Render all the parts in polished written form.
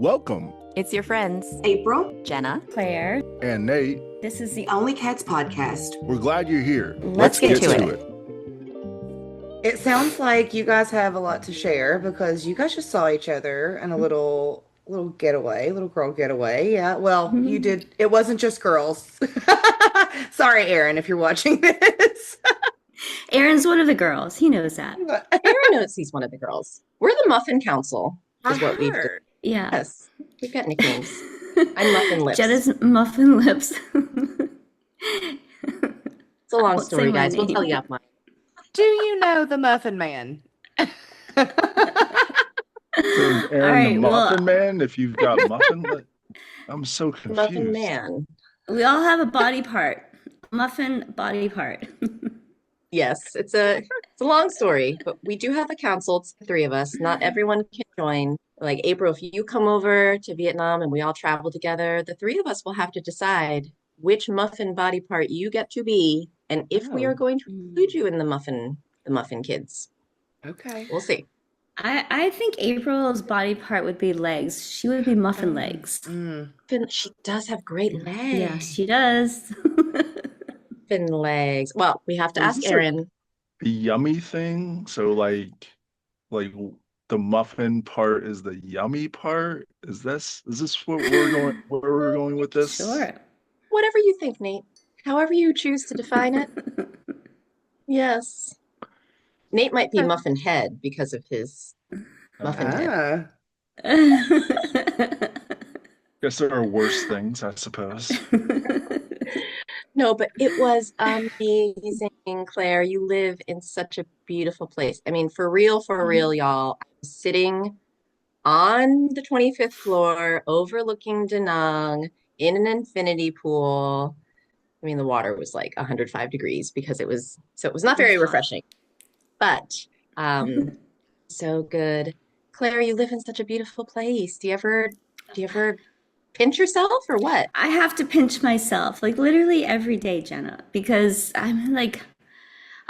Welcome. It's your friends, April, Jenna, Claire, and Nate. This is the Only KADs Podcast. We're glad you're here. Let's get to it. It sounds like you guys have a lot to share because you guys just saw each other in a little girl getaway. Yeah, well, you did. It wasn't just girls. Sorry, Aaron, if you're watching this. Aaron's one of the girls. He knows that. Aaron knows he's one of the girls. We're the Muffin Council, is what we've done. Yeah. Yes, we've got nicknames. I'm Muffin Lips. Jenna's Muffin Lips. It's a long story, guys. We'll tell you offline. Do you know the Muffin Man? So is Aaron the Muffin Man if you've got Muffin? I'm so confused. Muffin Man. We all have a body part. Muffin body part. Yes, it's a long story, but we do have a council. It's the three of us. Not everyone can join. Like April, if you come over to Vietnam and we all travel together, the three of us will have to decide which muffin body part you get to be, and if we are going to include you in the muffin kids. Okay. We'll see. I think April's body part would be legs. She would be muffin legs. She does have great legs. Yeah, she does. Muffin legs. Well, we have to ask Aaron. The yummy thing. So like the muffin part is the yummy part. Is this what where we're going with this? Sure. Whatever you think, Nate. However you choose to define it. Yes. Nate might be muffin head because of his muffin head. Guess there are worse things, I suppose. No, but it was amazing, Claire. You live in such a beautiful place. I mean, for real, y'all. I was sitting on the 25th floor overlooking Da Nang in an infinity pool. I mean, the water was like 105 degrees because it was not very refreshing, but so good. Claire, you live in such a beautiful place. Do you ever pinch yourself or what? I have to pinch myself like literally every day, Jenna, because I'm like,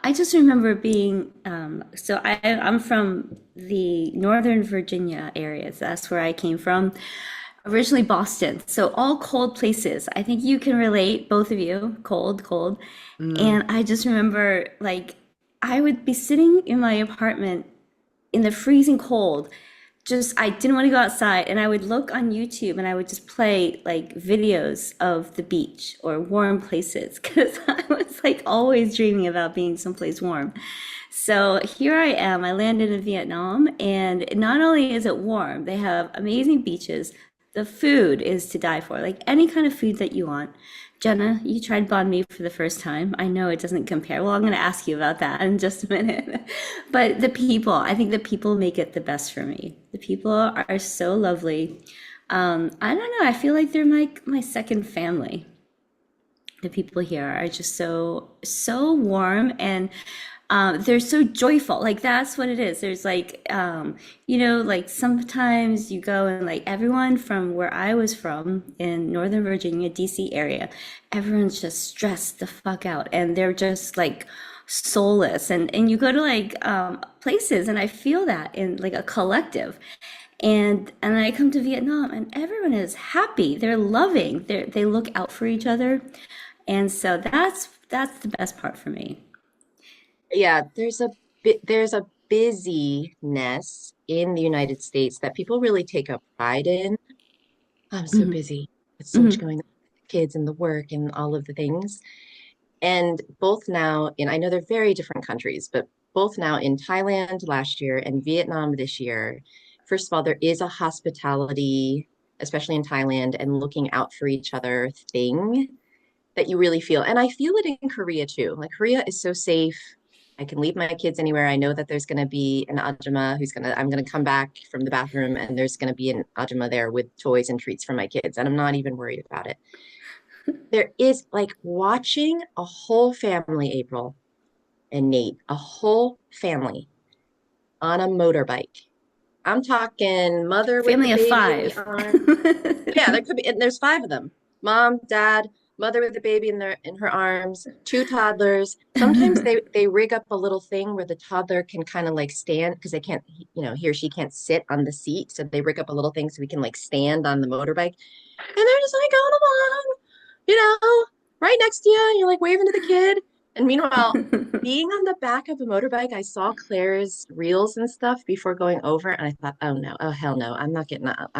I just remember being, I'm from the Northern Virginia area. So that's where I came from. Originally Boston. So all cold places. I think you can relate, both of you, cold. And I just remember like, I would be sitting in my apartment in the freezing cold. I didn't want to go outside, and I would look on YouTube and I would just play like videos of the beach or warm places because I was like always dreaming about being someplace warm. So here I am. I landed in Vietnam, and not only is it warm, they have amazing beaches. The food is to die for, like any kind of food that you want. Jenna, you tried Banh Mi for the first time. I know it doesn't compare. Well, I'm going to ask you about that in just a minute. But I think the people make it the best for me. The people are so lovely. I don't know. I feel like they're my second family. The people here are just so warm, and they're so joyful. Like that's what it is. There's like, like sometimes you go and like everyone from where I was from in Northern Virginia, DC area, everyone's just stressed the fuck out and they're just like soulless. And you go to like places, and I feel that in like a collective. And then I come to Vietnam and everyone is happy. They're loving. They look out for each other. And so that's the best part for me. Yeah, there's a busyness in the United States that people really take a pride in. I'm so busy. It's so much going on with the kids and the work and all of the things. And both now I know they're very different countries, but both now in Thailand last year and Vietnam this year, first of all, there is a hospitality, especially in Thailand, and looking out for each other thing that you really feel. And I feel it in Korea too. Like Korea is so safe. I can leave my kids anywhere. I know that there's going to be an ajumma I'm going to come back from the bathroom and there's going to be an ajumma there with toys and treats for my kids. And I'm not even worried about it. There is like watching a whole family, April and Nate, a whole family on a motorbike. I'm talking mother with family the of baby 5. On. Yeah, there could be, and there's 5 of them. Mom, dad, mother with the baby in her arms, two toddlers. Sometimes they rig up a little thing where the toddler can kind of like stand because they can't, he or she can't sit on the seat. So they rig up a little thing so we can like stand on the motorbike. And they're just like going along, right next to you, and you're like waving to the kid. And meanwhile, being on the back of a motorbike, I saw Claire's reels and stuff before going over, and I thought, oh no, oh hell no, I'm not getting out.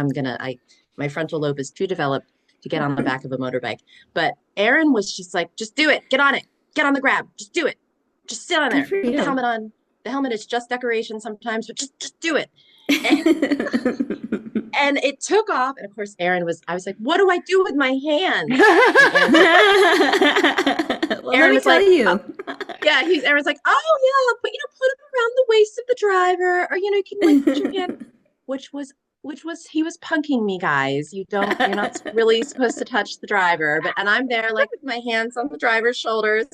My frontal lobe is too developed to get on the back of a motorbike. But Aaron was just like, just do it, get on it, get on the grab, just do it, just sit on there, put the helmet on. The helmet is just decoration sometimes, but just do it. And it took off. And of course, I was like, what do I do with my hand? Aaron was like, Aaron's like, oh yeah, but put it around the waist of the driver, or you can like put your hand, which was he was punking me, guys. You're not really supposed to touch the driver, and I'm there like with my hands on the driver's shoulders.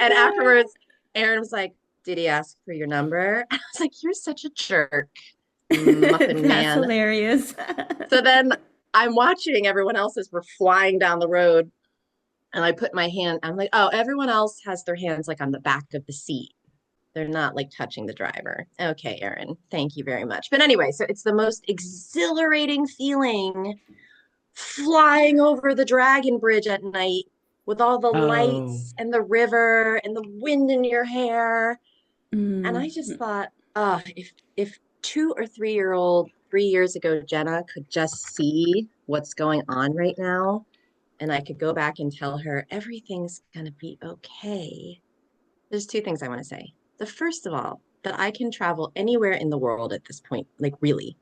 And afterwards, Aaron was like, did he ask for your number? And I was like, you're such a jerk. Muffin man. That's hilarious. So then I'm watching everyone else as we're flying down the road, and I put my hand, I'm like, oh, everyone else has their hands like on the back of the seat. They're not like touching the driver. Okay, Aaron, thank you very much. But anyway, so it's the most exhilarating feeling flying over the Dragon Bridge at night with all the lights and the river and the wind in your hair. And I just thought, if 2 or 3 years ago, Jenna could just see what's going on right now, and I could go back and tell her everything's going to be okay. There's 2 things I want to say. The first of all, that I can travel anywhere in the world at this point, like really.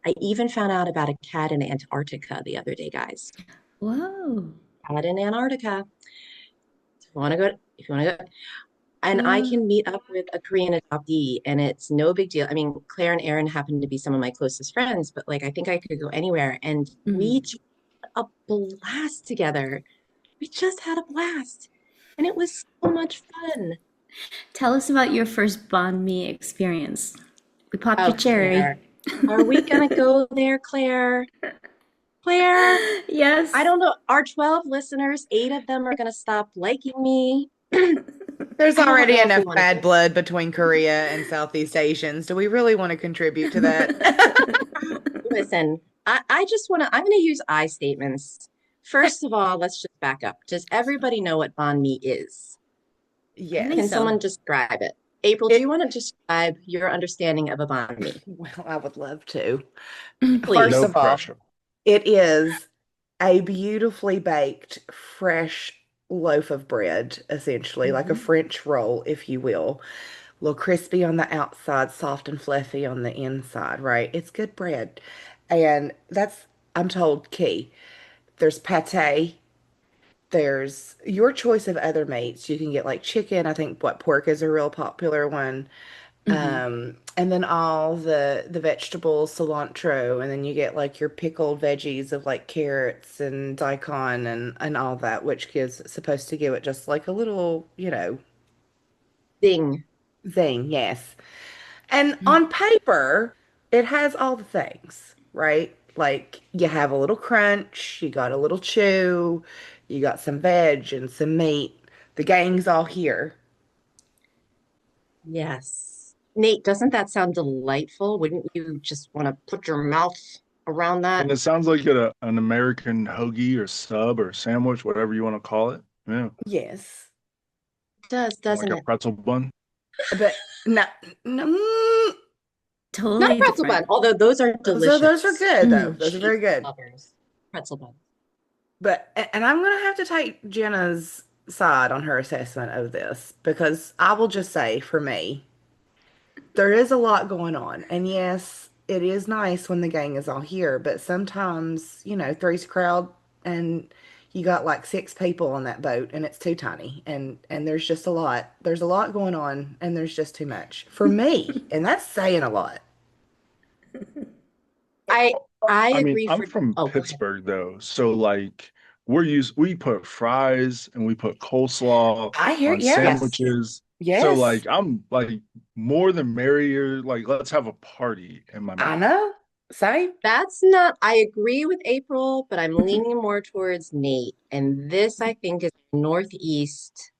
I even found out about a KAD in Antarctica the other day, guys. Whoa. KAD in Antarctica. If you want to go. And I can meet up with a Korean adoptee, and it's no big deal. I mean, Claire and Aaron happen to be some of my closest friends, but like I think I could go anywhere. And we just had a blast together. We just had a blast. And it was so much fun. Tell us about your first Banh Mi experience. We popped your cherry. Claire. Are we going to go there, Claire? Claire? Yes. I don't know. Our 12 listeners, 8 of them are going to stop liking me. There's already enough bad blood between Korea and Southeast Asians. Do we really want to contribute to that? Listen, I'm going to use I statements. First of all, let's just back up. Does everybody know what Banh Mi is? Yes. Can someone describe it? April, do you want to describe your understanding of a Banh Mi? Well, I would love to. Please. First of all, it is a beautifully baked, fresh loaf of bread, essentially, like a French roll, if you will. A little crispy on the outside, soft and fluffy on the inside, right? It's good bread. And that's, I'm told, key. There's pate. There's your choice of other meats. You can get like chicken. I think pork is a real popular one. And then all the vegetables, cilantro, and then you get like your pickled veggies of like carrots and daikon and all that, which supposed to give it just like a little, Zing. Yes. And on paper, it has all the things, right? Like you have a little crunch, you got a little chew, you got some veg and some meat. The gang's all here. Yes. Nate, doesn't that sound delightful? Wouldn't you just want to put your mouth around that? And it sounds like an American hoagie or sub or sandwich, whatever you want to call it. Yeah. Yes. It does, doesn't like it? a pretzel bun. But no, Totally Not pretzel different. bun, although those are delicious. those are good though. Those are very good. Lovers. Pretzel bun. And I'm going to have to take Jenna's side on her assessment of this because I will just say for me, there is a lot going on. And yes, it is nice when the gang is all here, but sometimes, three's a crowd and you got like 6 people on that boat and it's too tiny and there's just a lot. There's a lot going on and there's just too much for me. And that's saying a lot. I I mean, agree. I'm from go ahead. Pittsburgh though, so like we put fries and we put coleslaw I hear on yes. sandwiches. Yes. So like I'm like more than merrier. Like let's have a party in my mouth. I know. Say? That's not, I agree with April, but I'm leaning more towards Nate. And this, I think, is Northeast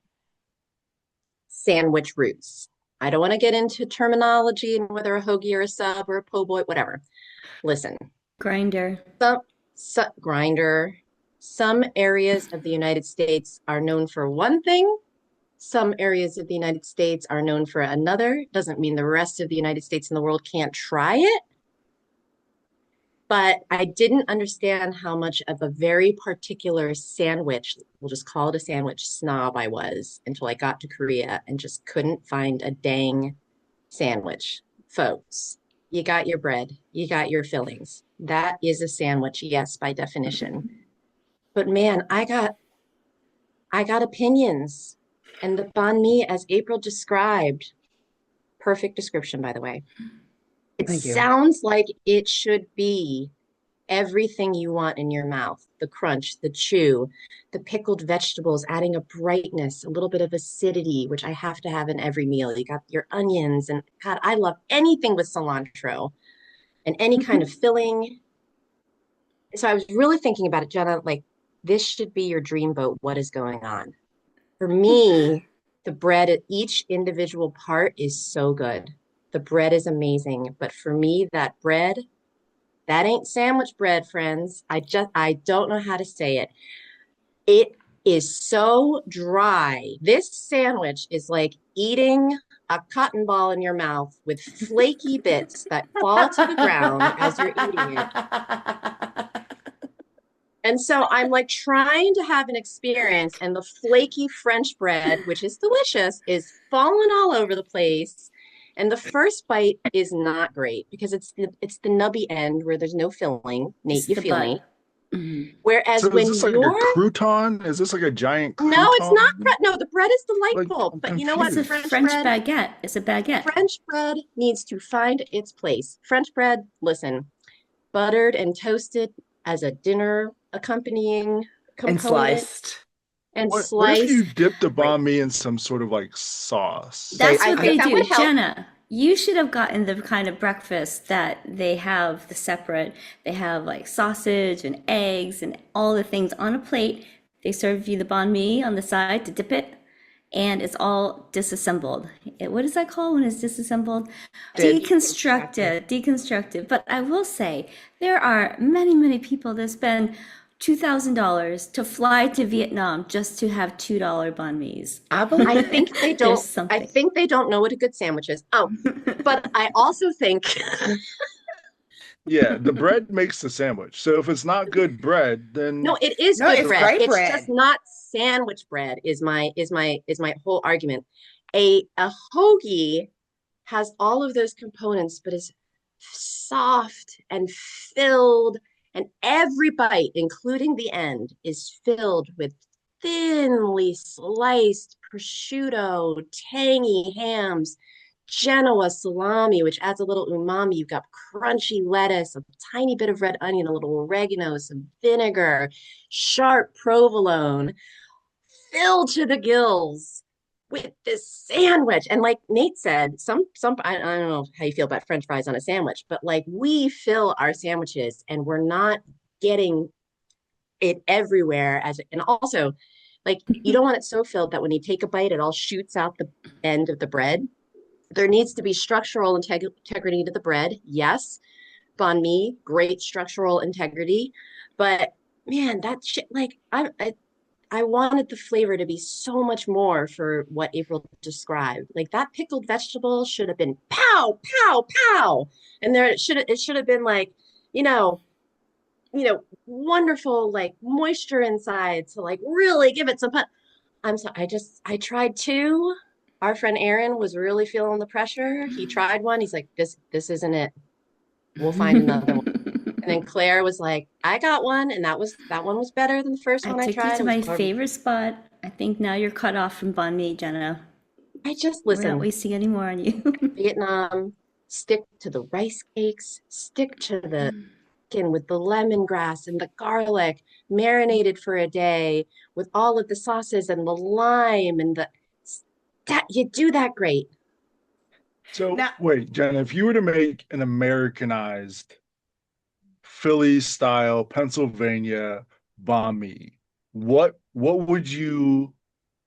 sandwich roots. I don't want to get into terminology and whether a hoagie or a sub or a po' boy, whatever. Listen, Grinder. grinder. Some areas of the United States are known for one thing. Some areas of the United States are known for another. Doesn't mean the rest of the United States and the world can't try it. But I didn't understand how much of a very particular sandwich, we'll just call it a sandwich, snob I was until I got to Korea and just couldn't find a dang sandwich. Folks, you got your bread, you got your fillings. That is a sandwich, yes, by definition. But man, I got opinions. And the banh mi, as April described, perfect description, by the way. It Thank you. sounds like it should be everything you want in your mouth. The crunch, the chew, the pickled vegetables, adding a brightness, a little bit of acidity, which I have to have in every meal. You got your onions, and God, I love anything with cilantro and any kind of filling. So I was really thinking about it, Jenna, like this should be your dream boat. What is going on? For me, the bread at each individual part is so good. The bread is amazing. But for me, that bread, that ain't sandwich bread, friends. I don't know how to say it. It is so dry. This sandwich is like eating a cotton ball in your mouth with flaky bits that fall to the ground as you're eating it. And so I'm like trying to have an experience, and the flaky French bread, which is delicious, is falling all over the place. And the first bite is not great because it's the nubby end where there's no filling. Nate, It's you the feel butt. me? Mhm. Whereas So when is this like a crouton? Is this like a giant crouton? no, it's not. No, the bread is Like, delightful. I'm But you know what? It's a confused. French baguette. It's a baguette. French bread needs to find its place. French bread, listen, buttered and toasted as a dinner accompanying And component sliced. and What if you sliced. dipped the Great. banh mi in some sort of like sauce? That's I what think they that do. would help. Jenna, you should have gotten the kind of breakfast that they have the separate. They have like sausage and eggs and all the things on a plate. They serve you the banh mi on the side to dip it, and it's all disassembled. What is that called when it's disassembled? Deconstructed. Deconstructed. But I will say, there are many, many people that spend $2,000 to fly to Vietnam just to have $2 banh mi's. I believe I think they There's don't. I something. think they don't know what a good sandwich is. Oh, but I also think Yeah, the bread makes the sandwich. So if it's not good bread, then no, it is No, good it's bread. great It's bread. just not sandwich bread. Is my whole argument. A hoagie has all of those components, but is soft and filled, and every bite, including the end, is filled with thinly sliced prosciutto, tangy hams, Genoa salami, which adds a little umami. You've got crunchy lettuce, a tiny bit of red onion, a little oregano, some vinegar, sharp provolone, filled to the gills with this sandwich. And like Nate said, some I don't know how you feel about French fries on a sandwich, but like we fill our sandwiches and we're not getting it everywhere and also like you don't want it so filled that when you take a bite, it all shoots out the end of the bread. There needs to be structural integrity to the bread. Yes. Banh mi, great structural integrity. But man, that shit, like I wanted the flavor to be so much more for what April described. Like that pickled vegetable should have been pow, pow, pow. And there it should have been like, you know, wonderful like moisture inside to like really give it some put. I'm sorry, I tried two. Our friend Aaron was really feeling the pressure. He tried one. He's like, this isn't it. We'll find another one. And then Claire was like, I got one, and that one was better than the first I one I took you tried. to It was my horrible. favorite spot. I think now you're cut off from banh mi, Jenna. I just We're not listen, wasting any more on you. Vietnam, stick to the rice cakes, stick to the chicken with the lemongrass and the garlic, marinated for a day with all of the sauces and the lime and that you do that great. so Now- wait, Jenna, if you were to make an Americanized Philly style Pennsylvania banh mi. What would you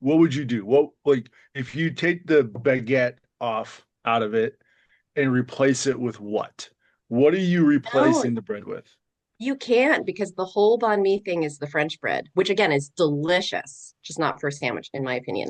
do? What, like, if you take the baguette off out of it and replace it with what? What are you No, replacing the bread with? you can't because the whole banh mi thing is the French bread, which again is delicious, just not for a sandwich, in my opinion.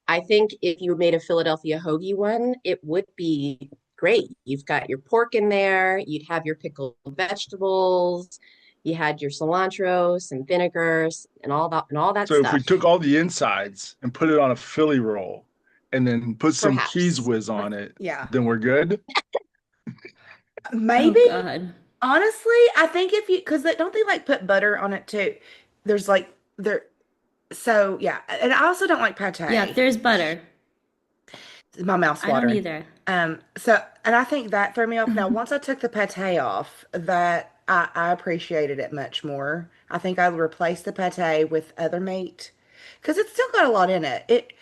I think if you made a Philadelphia hoagie one, it would be great. You've got your pork in there, you'd have your pickled vegetables, you had your cilantro, some vinegars, and all that So if we stuff. took all the insides and put it on a Philly roll and then put some cheese Perhaps. whiz on it, Yeah. then we're good. Oh Maybe. God. Honestly, I think if you, because don't they like put butter on it too? There's like, there, so yeah. And I also don't like pate. Yeah, there's butter. My mouth's I don't watering. either. And I think that threw me off. Now, once I took the pate off, that I appreciated it much more. I think I would replace the pate with other meat because it's still got a lot in it.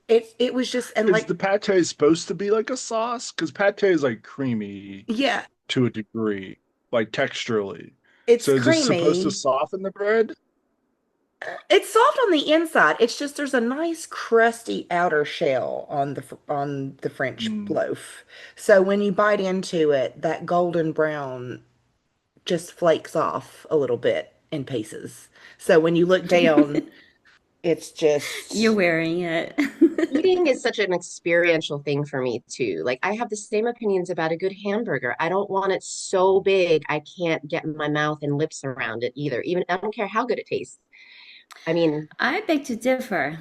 It was just, and Is like, the pate supposed to be like a sauce? Because pate is like creamy yeah, to a degree, like texturally. it's So is this supposed to creamy. soften the bread? It's soft on the inside. It's just there's a nice crusty outer shell on the French Mm. loaf. So when you bite into it, that golden brown just flakes off a little bit in pieces. So when you look down, it's You're just wearing it. Eating is such an experiential thing for me too. Like I have the same opinions about a good hamburger. I don't want it so big I can't get my mouth and lips around it either. Even I don't care how good it tastes. I mean, I beg to differ.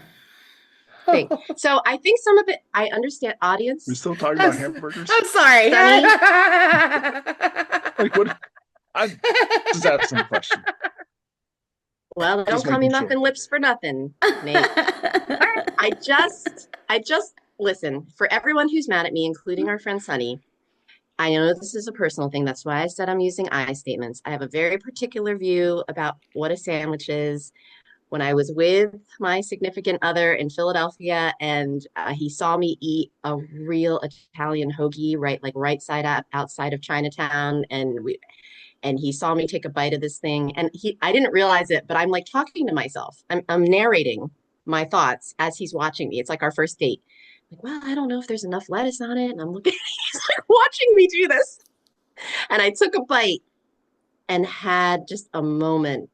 thing. So I think some of it I understand We're audience. still talking I'm, about s- hamburgers? I'm sorry. Sunny, Like what? I just asked some question. well, don't Just call me making sure. muffin lips for nothing, Nate. I just listen, for everyone who's mad at me, including our friend Sunny, I know this is a personal thing. That's why I said I'm using I statements. I have a very particular view about what a sandwich is. When I was with my significant other in Philadelphia and he saw me eat a real Italian hoagie, right, like right side up outside of Chinatown, and he saw me take a bite of this thing, and I didn't realize it, but I'm like talking to myself. I'm narrating my thoughts as he's watching me. It's like our first date. Like, well, I don't know if there's enough lettuce on it, and I'm looking. He's like watching me do this, and I took a bite and had just a moment,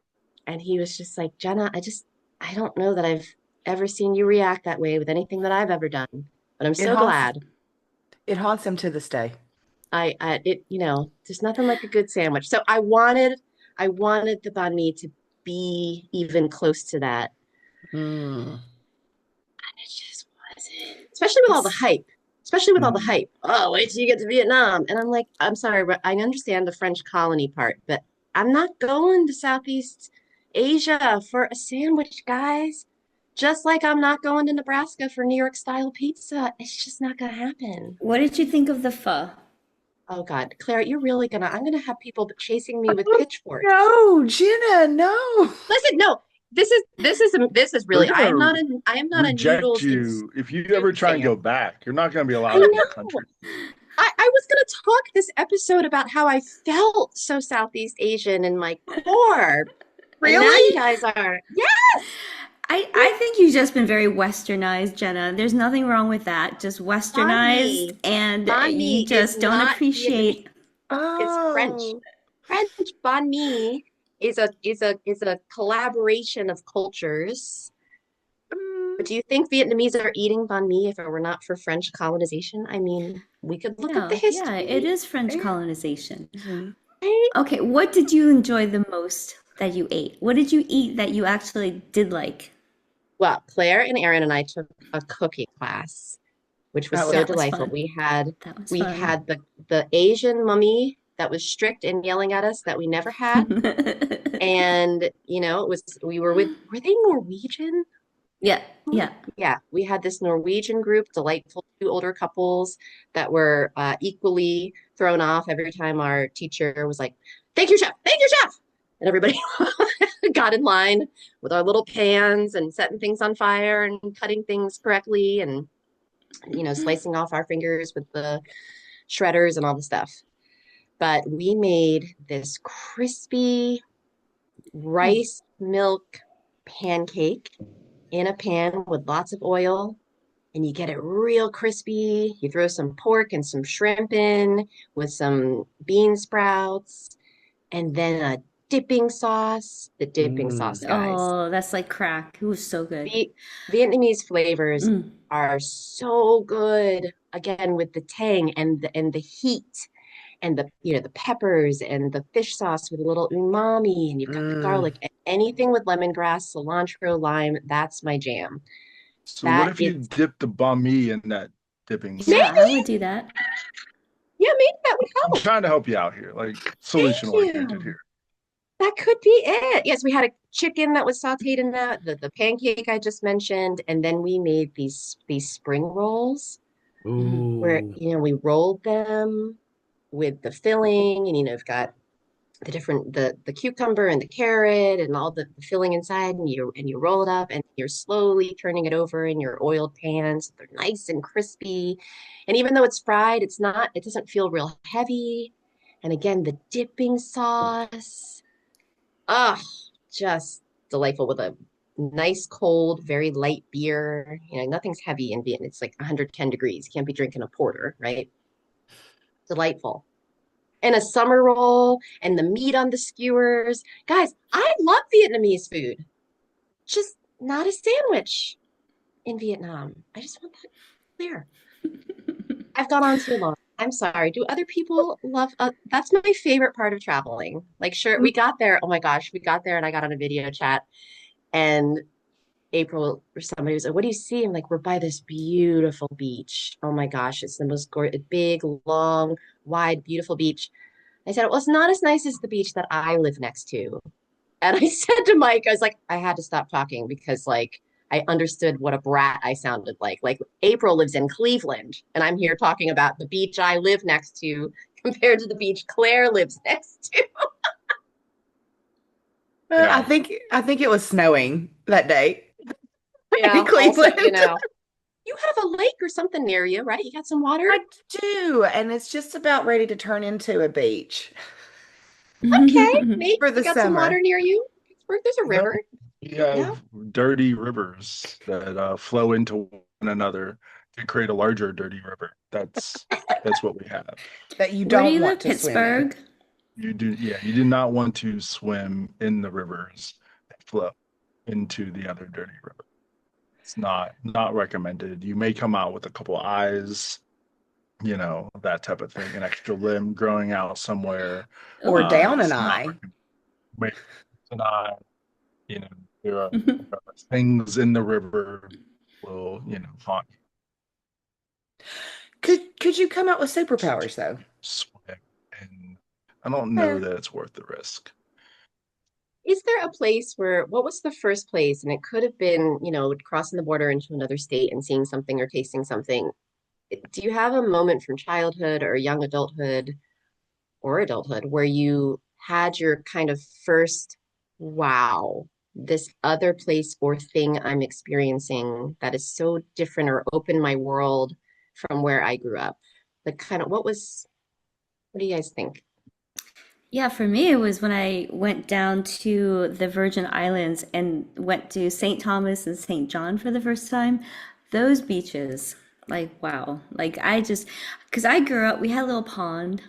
and he was just like, Jenna, I don't know that I've ever seen you react that way with anything that I've ever done, but I'm It so haunts glad. it haunts him to this day. There's nothing like a good sandwich. So I wanted the banh mi to be even close to that. Mm. It just wasn't, especially with all the It's hype. Especially with all the Mm. hype. Oh, wait till you get to Vietnam. And I'm like, I'm sorry, but I understand the French colony part, but I'm not going to Southeast Asia for a sandwich, guys. Just like I'm not going to Nebraska for New York style pizza. It's just not gonna happen. What did you think of the pho? Oh God, Claire, I'm gonna have people chasing me with pitchforks. No, Jenna, no. Listen, no, this is They're really, gonna I am not a reject noodles and you if you soup ever try and fan. go back. You're not going to be I allowed in the know. country. I was gonna talk this episode about how I felt so Southeast Asian in my core. And now you Really? guys are, yes. I think you've just been very westernized, Jenna. There's nothing wrong with that. Just westernized, and Banh mi you is just don't not appreciate. Vietnamese, it's French. Oh. French banh mi is a collaboration of cultures. But do you think Vietnamese are eating banh mi if it were not for French colonization? I mean, we could look at the No, yeah, it history. is French Yeah. colonization. Mhm. Right? Okay, what did you enjoy the most that you ate? What did you eat that you actually did like? Well, Claire and Aaron and I took a cooking class, which was That was so That was delightful. fun. That was We fun. had the Asian mummy that was strict and yelling at us that we never had. And were they Norwegian? Yeah, yeah. Yeah, we had this Norwegian group, delightful two older couples that were equally thrown off every time our teacher was like, "Thank you, chef. Thank you, chef." And everybody got in line with our little pans and setting things on fire and cutting things correctly and slicing off our fingers with the shredders and all the stuff. but we made this crispy rice milk pancake in a pan with lots of oil, and you get it real crispy. You throw some pork and some shrimp in with some bean sprouts, and then a dipping sauce. The dipping sauce, guys. Oh, that's like crack. It was so good. Vietnamese flavors Mm. are so good. Again, with the tang and the heat and the peppers and the fish sauce with a little umami, and you've got the garlic. Anything with lemongrass, cilantro, lime, that's my jam. So what That if you is dip the banh mi in that dipping Yeah, sauce? I would do that. Yeah, maybe that would I'm help. trying to help you out here, like solution Thank oriented you. here. That could be it. Yes, we had a chicken that was sauteed in that, the pancake I just mentioned, and then we made these spring rolls where Ooh. we rolled them with the filling, and you've got the cucumber and the carrot and all the filling inside, and you roll it up and you're slowly turning it over in your oiled pans. They're nice and crispy. And even though it's fried, it doesn't feel real heavy. And again, the dipping sauce. Ah, just delightful with a nice cold, very light beer. Nothing's heavy in Vietnam. It's like 110 degrees. You can't be drinking a porter, right? Delightful. And a summer roll and the meat on the skewers. Guys, I love Vietnamese food. Just not a sandwich in Vietnam. I just want that clear. I've gone on too long. I'm sorry. Do other people love that's my favorite part of traveling. Like, sure, we got there. Oh my gosh, we got there and I got on a video chat and April or somebody was like, "What do you see?" I'm like, "We're by this beautiful beach. Oh my gosh, it's the most gorgeous, big, long, wide, beautiful beach." I said, "Well, it's not as nice as the beach that I live next to." And I said to Mike, I was like, I had to stop talking because like I understood what a brat I sounded like. Like April lives in Cleveland, and I'm here talking about the beach I live next to compared to the beach Claire lives next to. Yeah. I think it was snowing that day Yeah, in Cleveland. also, you have a lake or something near you, right? You got some water? I do, and it's just about ready to turn into a beach Okay, maybe for you the got some water summer. near you. Pittsburgh, there's a No, river. we No? have dirty rivers that flow into one another to create a larger dirty river. That's what we have. That you Where do don't you want live? to swim in. Pittsburgh? You do not want to swim in the rivers that flow into the other dirty river. It's not recommended. You may come out with a couple eyes, that type of thing, an extra limb growing out somewhere. Or Oh. down an It's not eye. recommended. Wait, an eye, there are things in the river will, haunt you. Could you come out with superpowers though? Swim, and I don't know that it's worth the risk. Is there a place what was the first place? And it could have been, crossing the border into another state and seeing something or tasting something. Do you have a moment from childhood or young adulthood or adulthood where you had your kind of first, wow, this other place or thing I'm experiencing that is so different or opened my world from where I grew up? Like kind of what do you guys think? Yeah, for me, it was when I went down to the Virgin Islands and went to St. Thomas and St. John for the first time. Those beaches, like, wow. Like, because I grew up, we had a little pond.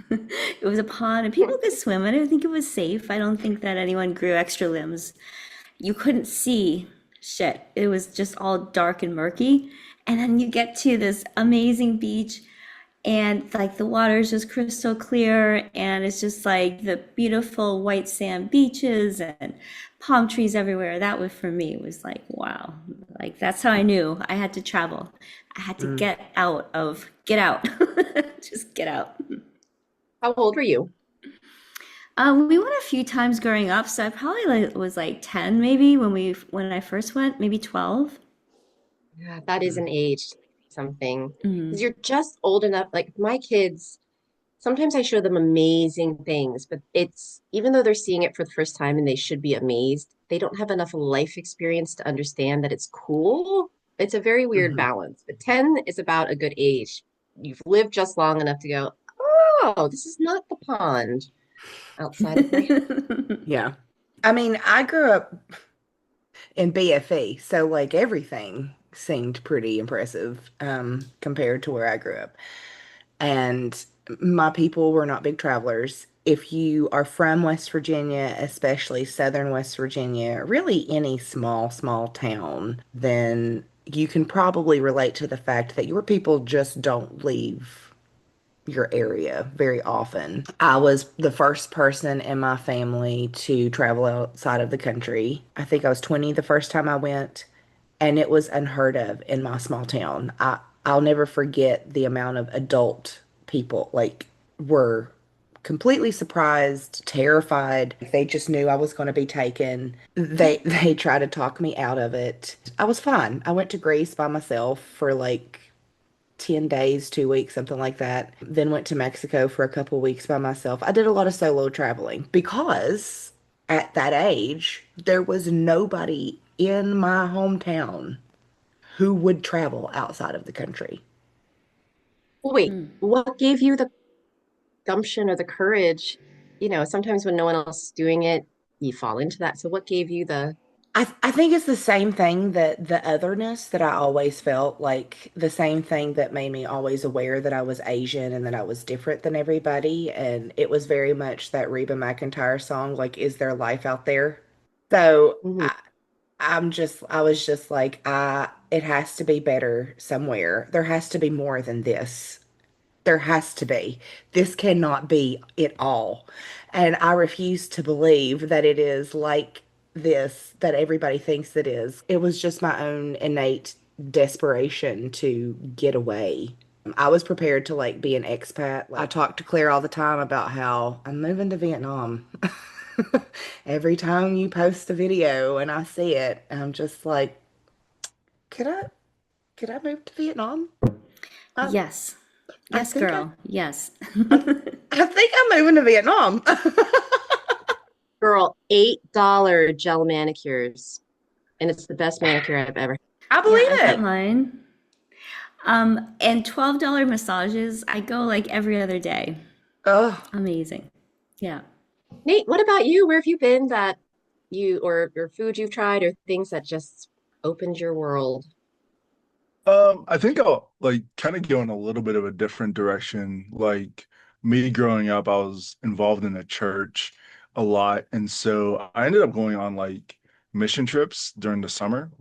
It was a pond and people could swim. I didn't think it was safe. I don't think that anyone grew extra limbs. You couldn't see shit. It was just all dark and murky. And then you get to this amazing beach and like the water is just crystal clear and it's just like the beautiful white sand beaches and palm trees everywhere. That was for me was like wow, like that's how I knew I had to travel. I had to get out, just get out. How old were you? We went a few times growing up, so I probably was like 10 maybe when I first went, maybe 12. Yeah, that is an age something Mhm. because you're just old enough. Like my kids, sometimes I show them amazing things, but it's even though they're seeing it for the first time and they should be amazed, they don't have enough life experience to understand that it's cool. It's a very weird balance. But 10 is about a good age. You've lived just long enough to go, oh, this is not the pond outside of my Yeah. I mean, I grew up in BFE, so like everything seemed pretty impressive compared to where I grew up. And my people were not big travelers. If you are from West Virginia, especially southern West Virginia, really any small town, then you can probably relate to the fact that your people just don't leave your area very often. I was the first person in my family to travel outside of the country. I think I was 20 the first time I went, and it was unheard of in my small town. I'll never forget the amount of adult people like were completely surprised, terrified. They just knew I was going to be taken. They tried to talk me out of it. I was fine. I went to Greece by myself for like 10 days, 2 weeks, something like that. Then went to Mexico for a couple weeks by myself. I did a lot of solo traveling because at that age, there was nobody in my hometown who would travel outside of the country. Well, wait, Mm. what gave you the gumption or the courage? You know, sometimes when no one else is doing it, you fall into that. So what gave you the I think it's the same thing that the otherness that I always felt like the same thing that made me always aware that I was Asian and that I was different than everybody. And it was very much that Reba McEntire song, like, Is There Life Out There? So Mhm. I was just like, it has to be better somewhere. There has to be more than this. There has to be. This cannot be it all. And I refuse to believe that it is like this that everybody thinks it is. It was just my own innate desperation to get away. I was prepared to like be an expat. I talk to Claire all the time about how I'm moving to Vietnam. Every time you post a video and I see it, I'm just like, could I could I move to Vietnam? I, Yes. I Yes, think I girl. Yes. I think I'm moving to Vietnam. girl, $8 gel manicures. And it's the best manicure I've ever. I Yeah, believe I've got it. mine. And $12 massages, I go like every other day. Oh, Amazing. Yeah. Nate, what about you? Where have you been that you or food you've tried or things that just opened your world? I think I'll like kind of go in a little bit of a different direction. Like me growing up, I was involved in a church a lot, and so I ended up going on like mission trips during the summer.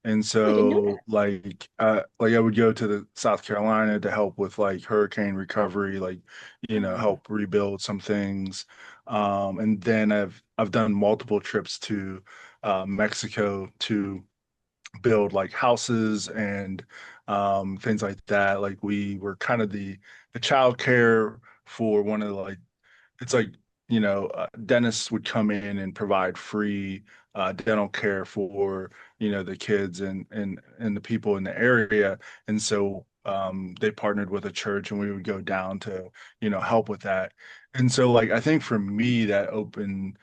And Oh, I didn't know so that. like I would go to the South Carolina to help with like hurricane recovery, like mm, help rebuild some things. And then I've done multiple trips to Mexico to build like houses and things like that. Like we were kind of the child care for one of the like it's like dentists would come in and provide free dental care for the kids and the people in the area, and so they partnered with a church and we would go down to help with that. And so like I think for me that opened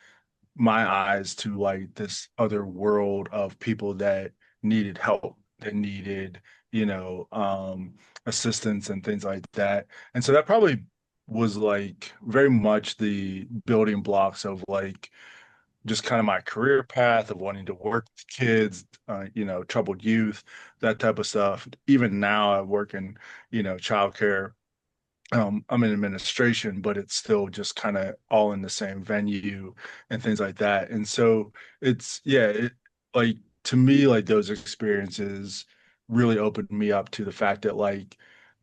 my eyes to like this other world of people that needed help, that needed, you know, um, assistance and things like that. And so that probably was like very much the building blocks of like just kind of my career path of wanting to work with kids, troubled youth, that type of stuff. Even now I work in, childcare. I'm in administration, but it's still just kind of all in the same venue and things like that. And so like to me, like those experiences really opened me up to the fact that like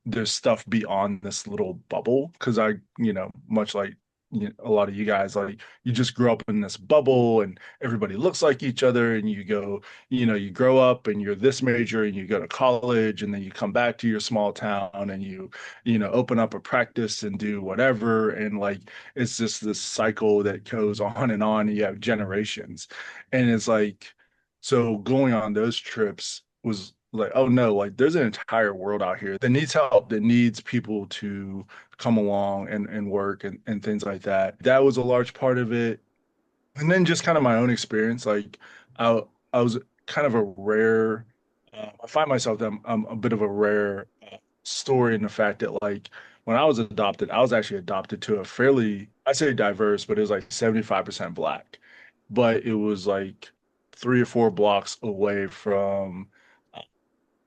there's stuff beyond this little bubble. Cause much like a lot of you guys, like you just grow up in this bubble and everybody looks like each other and you go, you grow up and you're this major and you go to college and then you come back to your small town and you open up a practice and do whatever. And like, it's just this cycle that goes on and on. And you have generations. And it's like, so going on those trips was like, oh no, like there's an entire world out here that needs help, that needs people to come along and work and things like that. That was a large part of it. And then just kind of my own experience, like I, I was kind of a rare, I find myself that I'm a bit of a rare story in the fact that like when I was adopted, I was actually adopted to a fairly, I say diverse, but it was like 75% black. But it was like 3 or 4 blocks away from uh,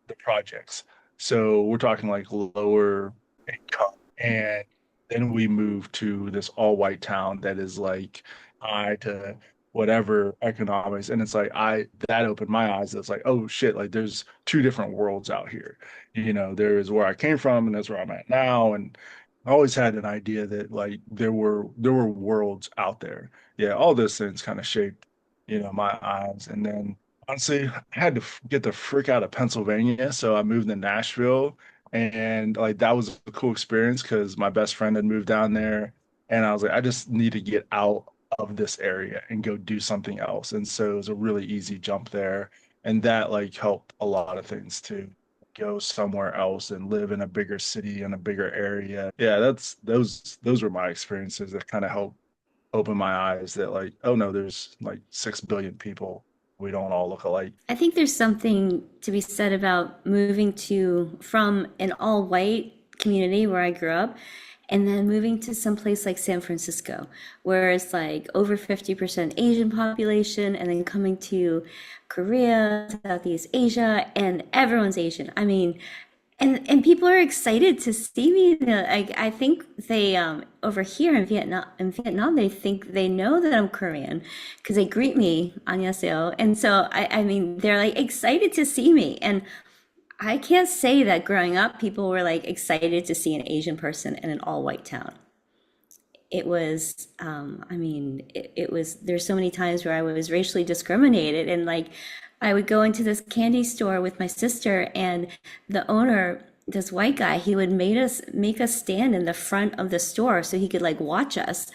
the projects. So we're talking like lower income. And then we moved to this all white town that is like high to whatever economics. And it's like that opened my eyes. It's like, oh shit, like there's two different worlds out here. There is where I came from and that's where I'm at now. And I always had an idea that like there were worlds out there. Yeah, all those things kind of shaped, my eyes. And then honestly, I had to get the frick out of Pennsylvania, so I moved to Nashville, and like that was a cool experience because my best friend had moved down there, and I was like, I just need to get out of this area and go do something else. And so it was a really easy jump there, and that like helped a lot of things too. Go somewhere else and live in a bigger city in a bigger area. Yeah, those were my experiences that kind of helped open my eyes that like, oh no, there's like 6 billion people. We don't all look alike. I think there's something to be said about moving from an all white community where I grew up and then moving to some place like San Francisco, where it's like over 50% Asian population, and then coming to Korea, Southeast Asia, and everyone's Asian. I mean, and people are excited to see me. I think they over here in Vietnam they think they know that I'm Korean because they greet me annyeonghaseyo, and so I mean they're like excited to see me, and I can't say that growing up people were like excited to see an Asian person in an all white town. It was I mean it was, there's so many times where I was racially discriminated, and like I would go into this candy store with my sister, and the owner, this white guy, he would make us stand in the front of the store so he could like watch us,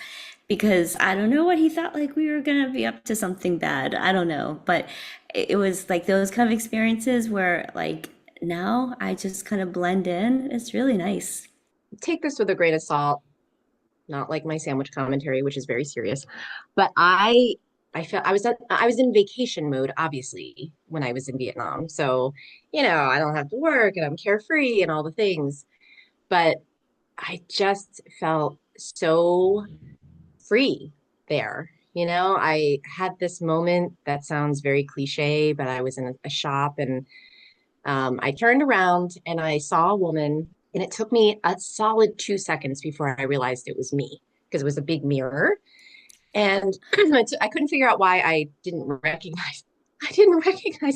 because I don't know what he thought, like we were gonna be up to something bad. I don't know, but it was like those kind of experiences where like now I just kind of blend in. It's really nice. Take this with a grain of salt, not like my sandwich commentary, which is very serious, but I felt I was in vacation mode, obviously, when I was in Vietnam. So, I don't have to work and I'm carefree and all the things. But I just felt so free there. I had this moment that sounds very cliche, but I was in a shop, and I turned around and I saw a woman, and it took me a solid 2 seconds before I realized it was me, because it was a big mirror. And I couldn't figure out why I didn't recognize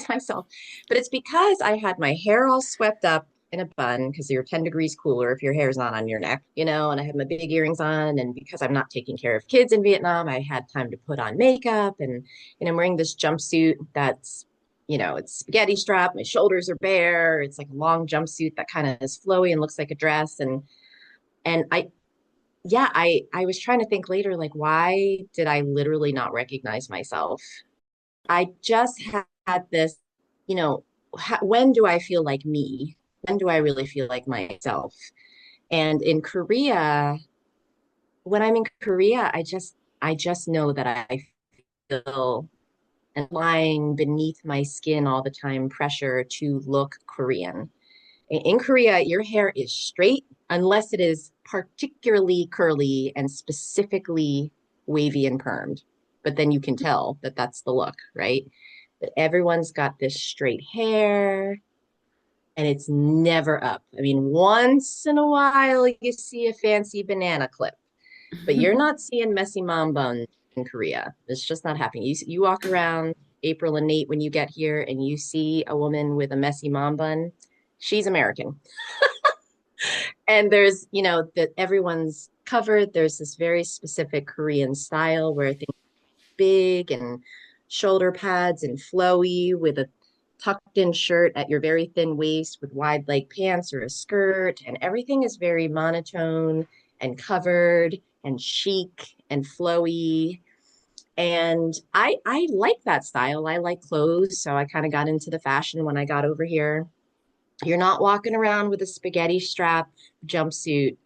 myself. But it's because I had my hair all swept up in a bun, because you're 10 degrees cooler if your hair's not on your neck, and I had my big earrings on. And because I'm not taking care of kids in Vietnam, I had time to put on makeup, and I'm wearing this jumpsuit that's, it's spaghetti strap. My shoulders are bare. It's like a long jumpsuit that kind of is flowy and looks like a dress. And I was trying to think later, like, why did I literally not recognize myself? I just had this, when do I feel like me? When do I really feel like myself? And in Korea, when I'm in Korea, I just know that I feel, and lying beneath my skin all the time, pressure to look Korean. In Korea, your hair is straight unless it is particularly curly and specifically wavy and permed. But then you can tell that that's the look, right? But everyone's got this straight hair, and it's never up. I mean, once in a while you see a fancy banana clip, but you're not seeing messy mom bun in Korea. It's just not happening. You walk around April and Nate when you get here and you see a woman with a messy mom bun, she's American. And there's, that everyone's covered. There's this very specific Korean style where things are big and shoulder pads and flowy, with a tucked in shirt at your very thin waist with wide leg pants or a skirt. And everything is very monotone and covered and chic and flowy. And I like that style. I like clothes. So I kind of got into the fashion when I got over here. You're not walking around with a spaghetti strap jumpsuit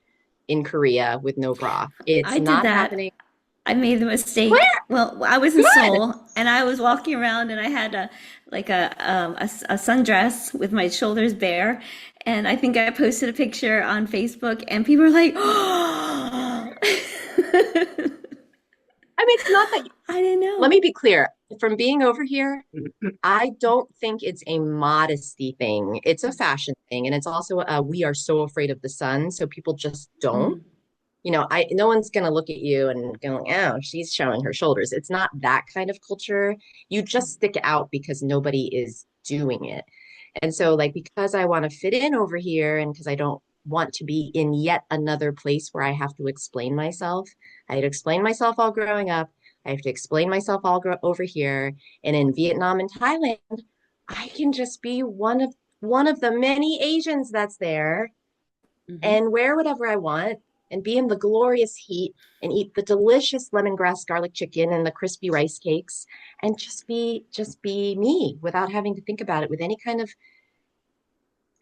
in Korea with no bra. It's I did not that. happening. I made the mistake. Where? Well, I was in Good. Seoul, And I was walking around, and I had a sundress with my shoulders bare. And I think I posted a picture on Facebook, and people were like, "Oh!" I mean, it's not that I didn't know. let me be clear. From being over here, I don't think it's a modesty thing. It's a fashion thing. And it's also we are so afraid of the sun. So people just don't. Mm, No one's gonna look at you and go, oh, she's showing her shoulders. It's not that kind of culture. You just stick out because nobody is doing it. And so, like, because I want to fit in over here and because I don't want to be in yet another place where I have to explain myself, I had to explain myself all growing up. I have to explain myself over here. And in Vietnam and Thailand, I can just be one of the many Asians that's there mhm. and wear whatever I want and be in the glorious heat and eat the delicious lemongrass garlic chicken and the crispy rice cakes and just be me without having to think about it with any kind of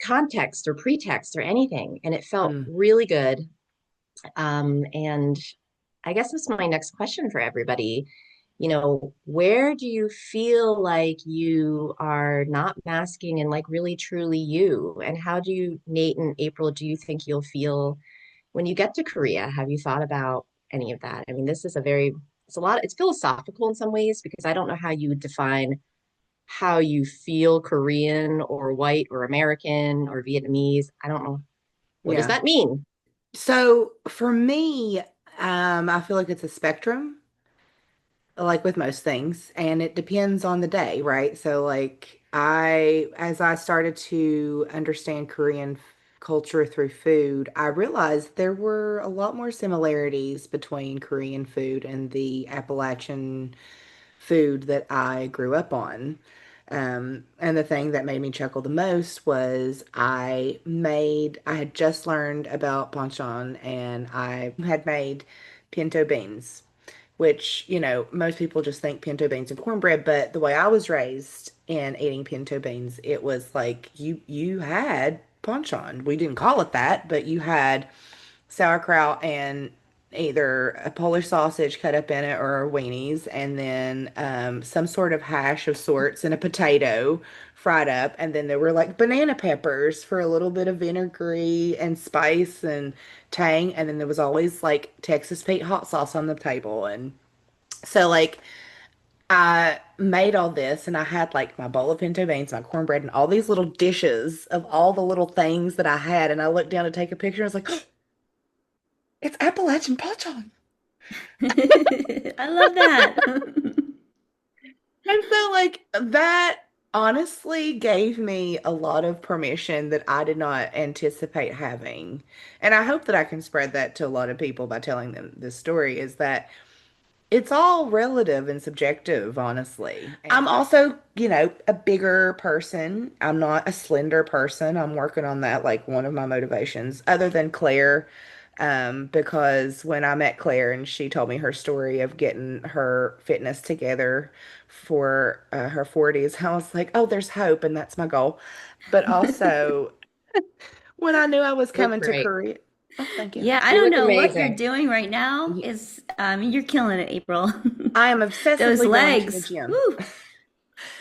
context or pretext or anything. And it felt Mm. really good. And I guess that's my next question for everybody. Where do you feel like you are not masking and like really truly you? And how do you, Nate and April, do you think you'll feel when you get to Korea? Have you thought about any of that? I mean, it's philosophical in some ways because I don't know how you would define how you feel Korean or white or American or Vietnamese. I don't know. What does Yeah. that mean? So for me, I feel like it's a spectrum, like with most things, and it depends on the day, right? So like as I started to understand Korean culture through food, I realized there were a lot more similarities between Korean food and the Appalachian food that I grew up on. And the thing that made me chuckle the most was I had just learned about banchan and I had made pinto beans, which, most people just think pinto beans and cornbread, but the way I was raised in eating pinto beans, it was like you had banchan. We didn't call it that, but you had sauerkraut and either a Polish sausage cut up in it or weenies, and then some sort of hash of sorts and a potato fried up. And then there were like banana peppers for a little bit of vinegary and spice and tang. And then there was always like Texas Pete hot sauce on the table. And so, like, I made all this and I had like my bowl of pinto beans, my cornbread, and all these little dishes of all the little things that I had. And I looked down to take a picture. I was like, it's Appalachian Pochon. I love that. And so, like, that honestly gave me a lot of permission that I did not anticipate having. And I hope that I can spread that to a lot of people by telling them this story is that it's all relative and subjective, honestly. I'm also, a bigger person. I'm not a slender person. I'm working on that, like one of my motivations, other than Claire. Because when I met Claire and she told me her story of getting her fitness together for her 40s, I was like, oh, there's hope, and that's my goal. But also, when I knew I was Look coming to great. Korea, oh, thank you. Yeah, I You don't look know what you're amazing. doing right now is you're killing it, April. I am Those obsessively going to the legs. gym. Woo.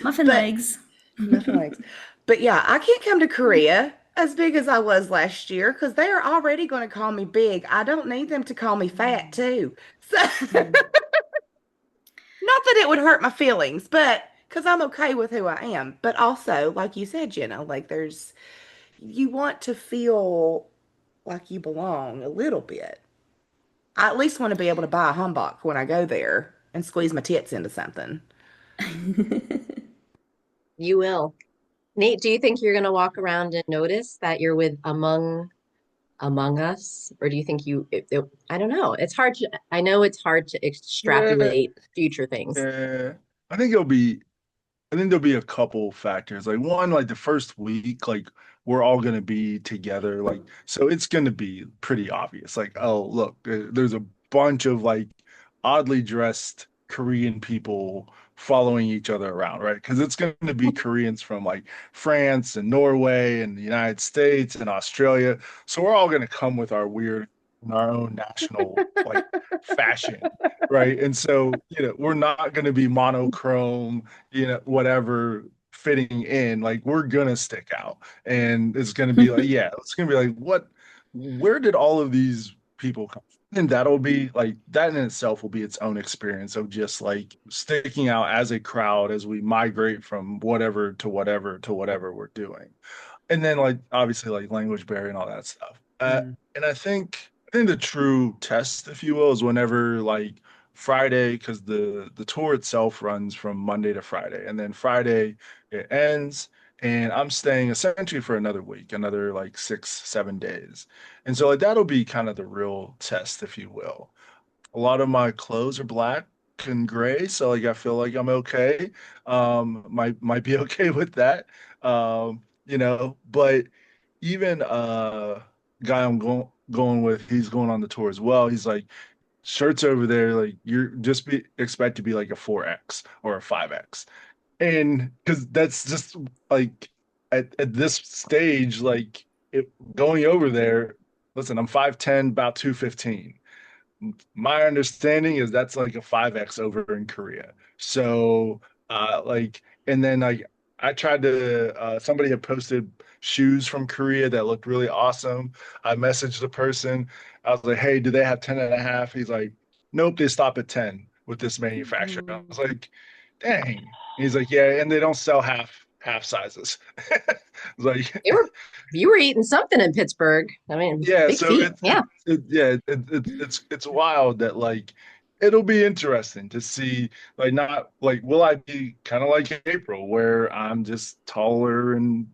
Muffin But legs. Muffin legs. But yeah, I can't come to Korea as big as I was last year because they are already going to call me big. I don't need them to call me fat too. So, not that it would hurt my feelings, but because I'm okay with who I am. But also, like you said, like you want to feel like you belong a little bit. I at least want to be able to buy a hanbok when I go there and squeeze my tits into something. You will. Nate, do you think you're going to walk around and notice that you're with among us, or do you think I don't know. I know it's hard to Yeah, extrapolate future things. yeah. I think it'll be I think there'll be a couple factors. Like one, like the first week, like we're all gonna be together. Like so it's gonna be pretty obvious. Like, oh, look, there's a bunch of like oddly dressed Korean people following each other around, right? Because it's gonna be Koreans from like France and Norway and the United States and Australia. So we're all gonna come with our weird in our own national like fashion, right? And so, we're not going to be monochrome, whatever fitting in. Like we're gonna stick out, and it's gonna be like, yeah, it's gonna be like, where did all of these people come from? And that'll be like that in itself will be its own experience of just like sticking out as a crowd as we migrate from whatever to whatever to whatever we're doing. And then like obviously like language barrier and all that stuff. And I think the true test, if you will, is whenever like Friday, because the tour itself runs from Monday to Friday, and then Friday it ends, and I'm staying essentially for another week, another like 6, 7 days, and so like that'll be kind of the real test, if you will. A lot of my clothes are black and gray, so like I feel like I'm okay. Might be okay with that. But even guy I'm going with, he's going on the tour as well. He's like shirts over there, like you're just be expect to be like a 4X or a 5X. And because that's just like at this stage, like going over there, listen, I'm 5'10", about 215. My understanding is that's like a 5X over in Korea. So and then like I tried to somebody had posted shoes from Korea that looked really awesome. I messaged the person. I was like, hey, do they have 10 and a half? He's like, nope, they stop at 10 with this manufacturer. I was like, dang. He's like, yeah, and they don't sell half sizes. Like you were eating something in Pittsburgh. I mean, yeah, big so feet. it's wild that like it'll be interesting to see like not like will I be kind of like April where I'm just taller and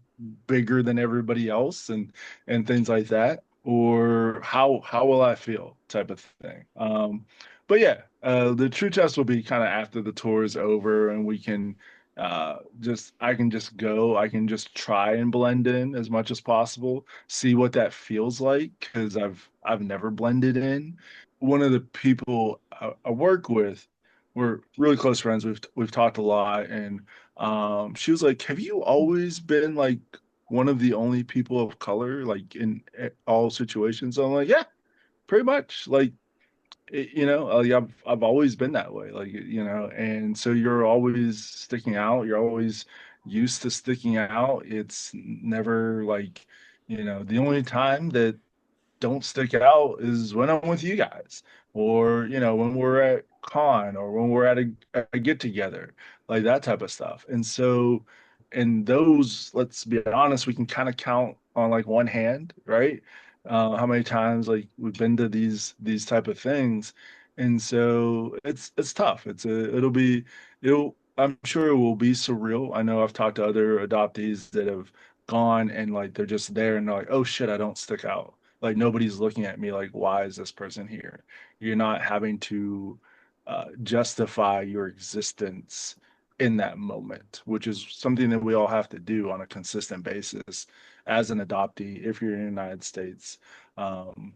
bigger than everybody else and things like that, or how will I feel type of thing. But yeah, the true test will be kind of after the tour is over and we can just I can just go, I can just try and blend in as much as possible, see what that feels like because I've never blended in. One of the people I work with, we're really close friends. We've talked a lot, and she was like, "Have you always been like one of the only people of color like in all situations?" I'm like, "Yeah, pretty much." Like like I've always been that way, like and so you're always sticking out. You're always used to sticking out. It's never like, the only time that don't stick out is when I'm with you guys, or when we're at KAAN, or when we're at a get together, like that type of stuff. And so, and those, let's be honest, we can kind of count on like one hand, right? How many times like we've been to these type of things, and so it's tough. It'll I'm sure it will be surreal. I know I've talked to other adoptees that have gone and like they're just there and they're like, oh shit, I don't stick out, like nobody's looking at me like, why is this person here? You're not having to justify your existence in that moment, which is something that we all have to do on a consistent basis as an adoptee if you're in the United States. Um,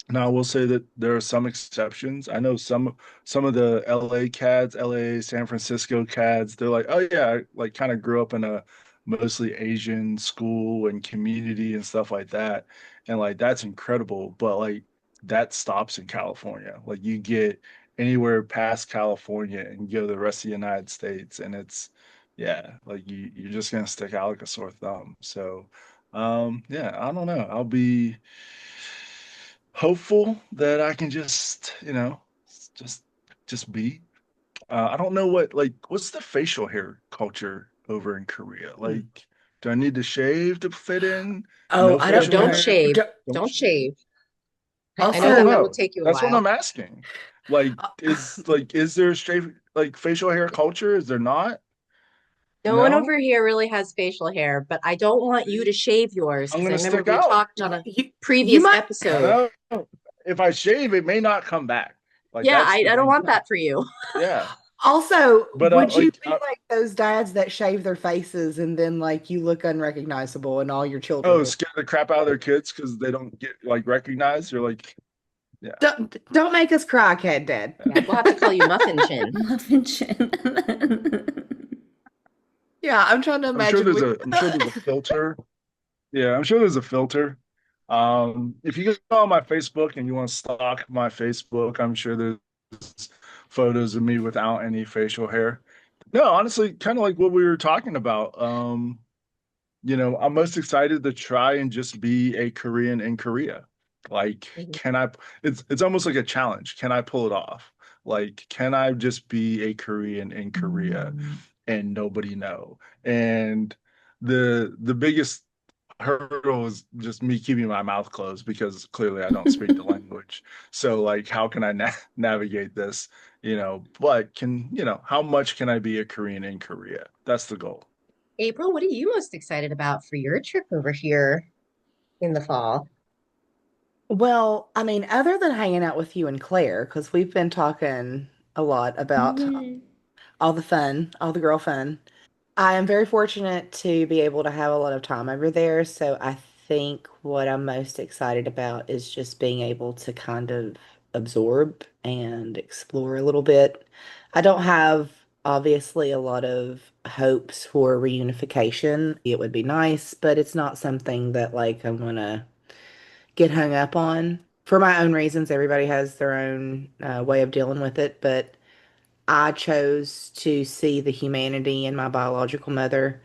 Now, I will say that there are some exceptions. I know some of the LA CADs, LA, San Francisco CADs, they're like, oh yeah, I like kind of grew up in a mostly Asian school and community and stuff like that. And like that's incredible. But like that stops in California. Like you get anywhere past California and you go to the rest of the United States and it's yeah, like you're just gonna stick out like a sore thumb. So yeah, I don't know. I'll be hopeful that I can just, just just be. I don't know what's the facial hair culture over in Korea? Like, do I need to shave to fit in? Oh, No I No, don't facial don't know. hair? shave. Don't Don't shave? shave. I I know don't Also, that will know. take you a That's what while. I'm asking. Like, is there a straight like facial hair culture? Is there not? No one No? over here really has facial hair, but I don't want you to shave yours I'm because I gonna remember stick we out. talked on a you previous might. I episode. know. If I shave, it may not come back. Like Yeah, that's the I don't thing. want that for you. Yeah. Also, But would you be like those dads that shave their faces and then like you look unrecognizable and all your children oh, will? scare the crap out of their kids because they don't get like recognized. You're like, yeah, Don't make us cry, Cat Dad. Yeah, we'll have to call you Muffin Chin. Muffin chin. Yeah, I'm trying to I'm sure imagine. I'm sure there's a filter. Yeah, I'm sure there's a filter. If you go on my Facebook and you want to stalk my Facebook, I'm sure there's photos of me without any facial hair. No, honestly, kind of like what we were talking about. I'm most excited to try and just be a Korean in Korea. Like, Mhm. can I, it's almost like a challenge. Can I pull it off? Like, can I just be a Korean in Korea and nobody know? And the biggest hurdle is just me keeping my mouth closed because clearly I don't speak the language. So like, how can I navigate this? But how much can I be a Korean in Korea? That's the goal. April, what are you most excited about for your trip over here in the fall? Well, I mean, other than hanging out with you and Claire, because we've been talking a lot about Yay. all the fun, all the girl fun. I am very fortunate to be able to have a lot of time over there. So I think what I'm most excited about is just being able to kind of absorb and explore a little bit. I don't have obviously a lot of hopes for reunification. It would be nice, but it's not something that like I'm gonna get hung up on for my own reasons. Everybody has their own way of dealing with it, but I chose to see the humanity in my biological mother,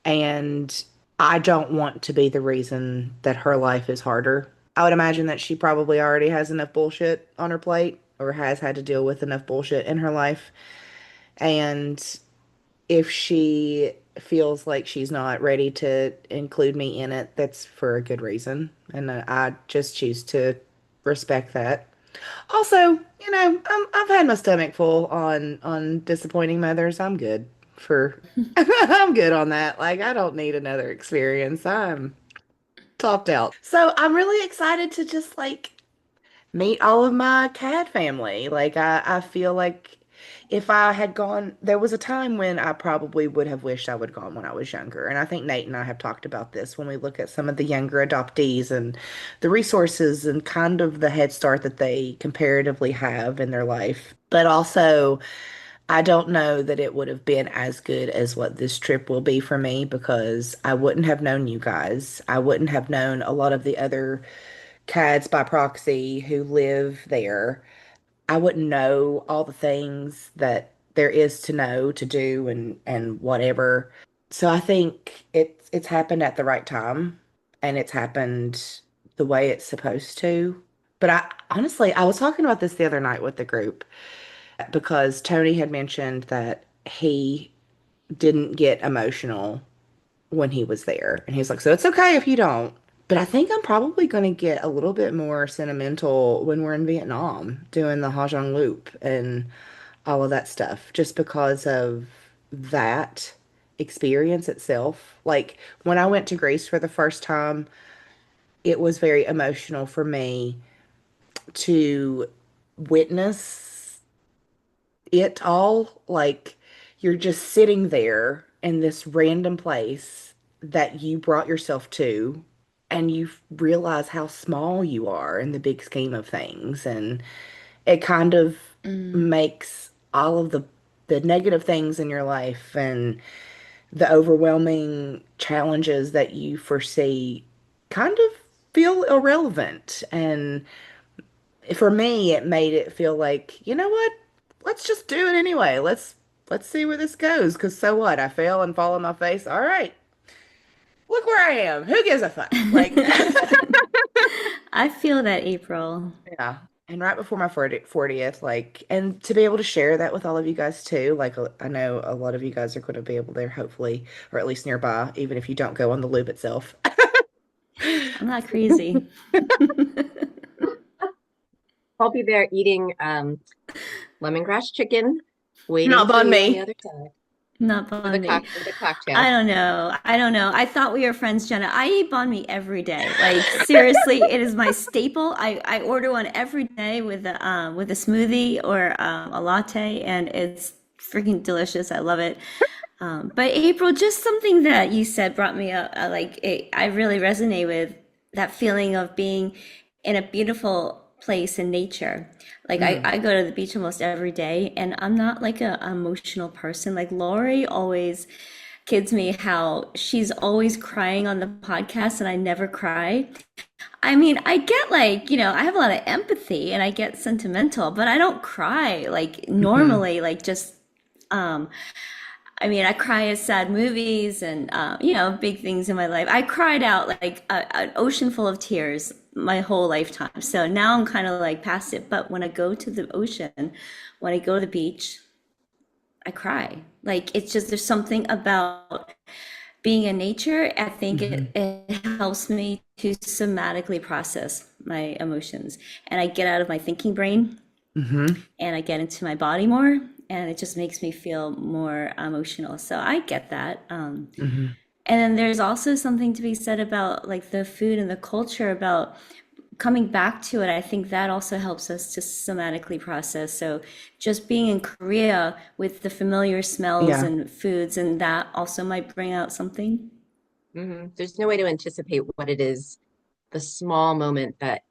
and I don't want to be the reason that her life is harder. I would imagine that she probably already has enough bullshit on her plate or has had to deal with enough bullshit in her life. And if she feels like she's not ready to include me in it, that's for a good reason. And I just choose to respect that. Also, I've had my stomach full on disappointing mothers. I'm good for I'm good on that. Like I don't need another experience. I'm topped out. So I'm really excited to just like meet all of my cat family. Like I feel like if I had gone, there was a time when I probably would have wished I would gone when I was younger. And I think Nate and I have talked about this when we look at some of the younger adoptees and the resources and kind of the head start that they comparatively have in their life. But also, I don't know that it would have been as good as what this trip will be for me because I wouldn't have known you guys. I wouldn't have known a lot of the other KADs by proxy who live there. I wouldn't know all the things that there is to know, to do, and whatever. So I think it's happened at the right time, and it's happened the way it's supposed to. But I honestly, I was talking about this the other night with the group because Tony had mentioned that he didn't get emotional when he was there, and he's like, "So it's okay if you don't." But I think I'm probably going to get a little bit more sentimental when we're in Vietnam doing the Ha Giang Loop and all of that stuff, just because of that experience itself. Like when I went to Greece for the first time, it was very emotional for me to witness it all. Like you're just sitting there in this random place that you brought yourself to, and you realize how small you are in the big scheme of things. And it kind of Mm. makes all of the negative things in your life and the overwhelming challenges that you foresee kind of feel irrelevant. And for me, it made it feel like, you know what? Let's just do it anyway. Let's see where this goes. Because so what? I fail and fall on my face. All right, look where I am. Who gives a fuck? Like, I feel that, April. yeah. And right before my 40th, like, and to be able to share that with all of you guys too. Like, I know a lot of you guys are going to be able to hopefully, or at least nearby, even if you don't go on the loop itself. I'm not crazy. I'll be there eating lemongrass chicken, waiting Not for banh you on the mi. other side Not for banh mi. for the cocktail. I don't know. I don't know. I thought we were friends, Jenna. I eat banh mi every day. Like seriously, it is my staple. I order one every day with a smoothie or a latte, and it's freaking delicious. I love it. But April, just something that you said brought me up. I really resonate with that feeling of being in a beautiful place in nature. Like Mm. I go to the beach almost every day, and I'm not like a emotional person. Like Lori always kids me how she's always crying on the podcast and I never cry. I mean, I get like, I have a lot of empathy and I get sentimental, but I don't cry like Hmm. normally, like just, um, I mean, I cry at sad movies and, big things in my life. I cried out like an ocean full of tears my whole lifetime. So now I'm kind of like past it. But when I go to the ocean, when I go to the beach, I cry. Like it's just, there's something about being in nature. I think Hmm. it helps me to somatically process my emotions. And I get out of my thinking brain Hmm. and I get into my body more, and it just makes me feel more emotional. So I get that. Hmm. And then there's also something to be said about like the food and the culture about coming back to it. I think that also helps us to somatically process. So just being in Korea with the familiar smells Yeah. and foods, and that also might bring out something. There's no way to anticipate what it is. The small moment that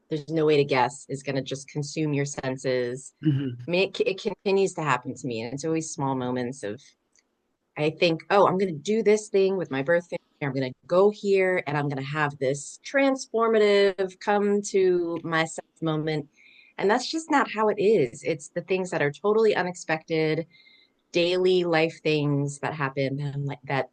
there's no way to guess is going to just consume your senses. Hmm. I mean, it continues to happen to me. And it's always small moments of, I think, oh, I'm going to do this thing with my birth family. I'm going to go here and I'm going to have this transformative come to myself moment. And that's just not how it is. It's the things that are totally unexpected, daily life things that happen and like that